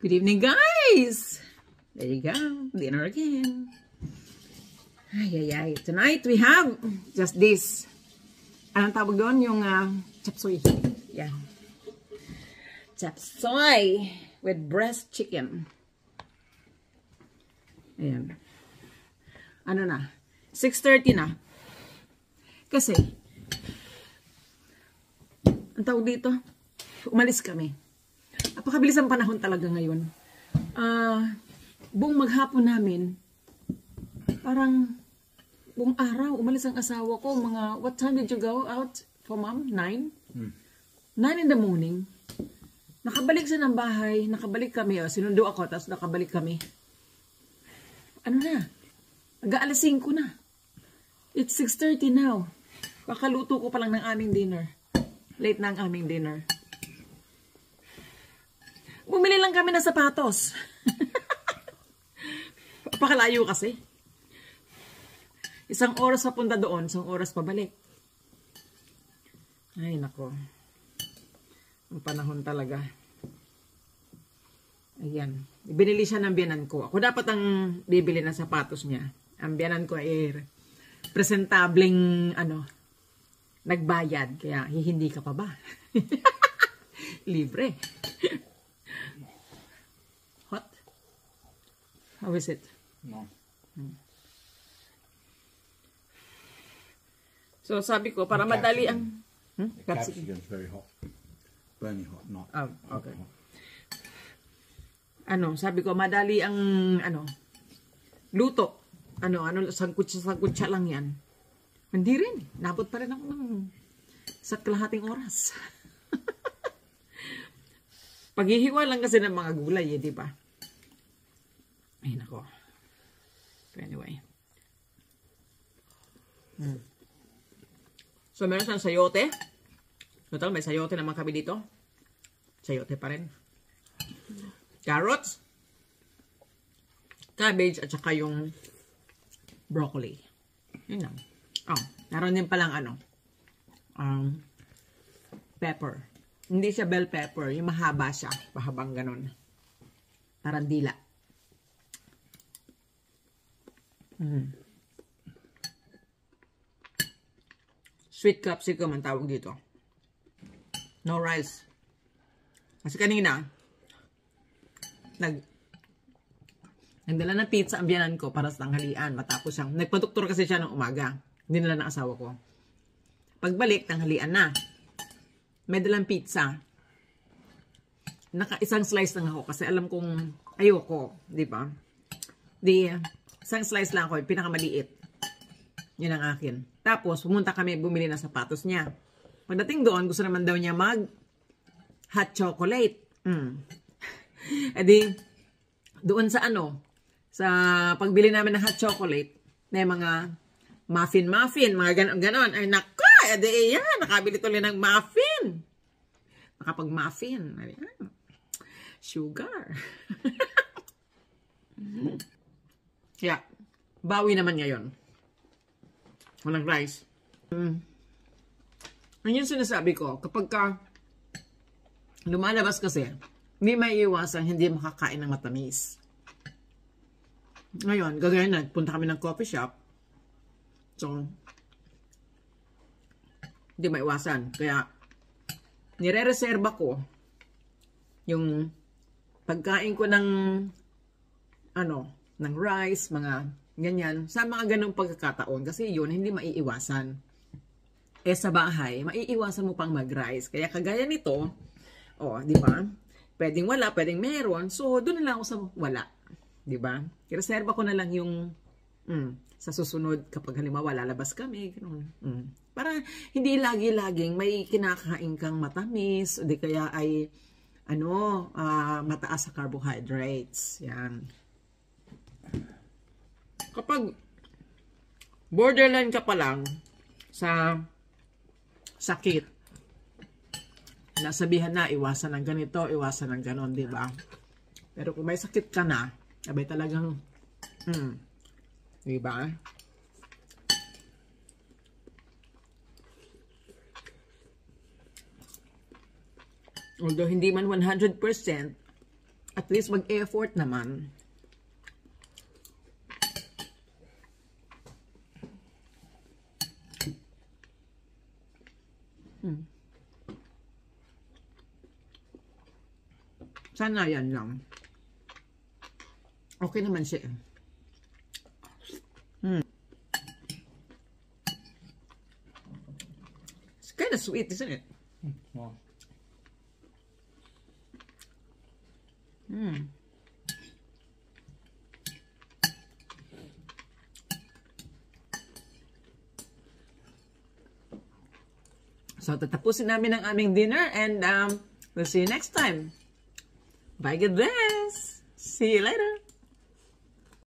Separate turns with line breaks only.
Good evening, guys! There you go. Dinner again. Ay. Tonight, we have just this. Anong tawag doon? Yung chop suey. Yeah. Chop suey with breast chicken. Ayan. Ano na? 6:30 na. Kasi, ang tawag dito, umalis kami. Napakabilis ang panahon talaga ngayon. Buong maghapon namin, parang buong araw, umalis ang asawa ko. What time did you go out for mom? 9? 9 in the morning. Nakabalik siya ng bahay, nakabalik kami. Sinundo ako, tapos nakabalik kami. Ano na? Aga-alas 5 na. It's 6:30 now. Kakaluto ko pa lang ng aming dinner. Late na ang aming dinner. Bumili lang kami ng sapatos. Pakalayo kasi. Isang oras sa punta doon, isang oras pabalik. Ay, nako. Ang panahon talaga. Ayan. Binili siya ng biyanan ko. Ako dapat ang bibili ng sapatos niya. Ang biyanan ko ay presentableng, nagbayad. Kaya, hindi ka pa ba? Libre. Hot? How is it?
No.
So, sabi ko, para madali ang...
Capsicum is very hot. Burning hot, not
okay.
hot.
Sabi ko, madali ang, luto. Sangkutsa lang yan. Hindi rin. Nabot pa rin ako ng sa kalahating oras. Paghihiwa lang kasi ng mga gulay, di ba? Ay, nako. Anyway. So, meron siyang sayote. Total, may sayote naman kami dito. Sayote pa rin. Carrots. Cabbage, at saka yung broccoli. Yun lang. Meron din palang pepper. Hindi siya bell pepper. Yung mahaba siya. Mahabang ganun. Tarandila. Sweet capsicum ang tawag dito. No rice. Kasi kanina, nagdala ng pizza ang biyanan ko para sa tanghalian. Matapos siyang, nagpadoktor kasi siya ng umaga. Hindi nila ng asawa ko. Pagbalik, tanghalian na. May dalang pizza. Isang slice lang ako kasi alam kong ayoko, di ba? Isang slice lang ako, pinakamaliit. Yun ang akin. Tapos, pumunta kami, bumili ng sapatos niya. Pagdating doon, gusto naman daw niya hot chocolate. Doon sa sa pagbili namin ng hot chocolate, may mga muffin, mga ganon. Ay, naka, yan, nakabili tuloy ng muffin. Nakapag-muffin. Sugar. Yeah. Bawi naman ngayon. Walang rice. Ang yun sinasabi ko, kapag lumalabas kasi, hindi maiiwasan, hindi makakain ng matamis. Ngayon, gagawin na, punta kami ng coffee shop. So, hindi maiwasan. Kaya, nire-reserva ko yung pagkain ko ng ng rice, mga ganyan, sa mga ganong pagkakataon. Kasi yun, hindi maiiwasan. Sa bahay, maiiwasan mo pang mag-rice. Kaya kagaya nito, di ba? Pwedeng wala, pwedeng meron. So, doon na lang ako sa wala. Di ba? Reserva ko na lang yung sa susunod kapag halimbawa lalabas kami. Para hindi lagi-laging may kinakain kang matamis o di kaya ay mataas sa carbohydrates. Yan. Kapag borderline ka pa lang sa sakit, nasabihan na, iwasan ng ganito, iwasan ng ganon, di ba? Pero kung may sakit ka na, abay talagang, di ba? Although hindi man 100%, At least mag-effort naman. Sana yan lang. Okay naman siya. It's kind of sweet, isn't it?
Wow.
So, tatapusin namin ang aming dinner and we'll see you next time. Bye, God bless! See you later!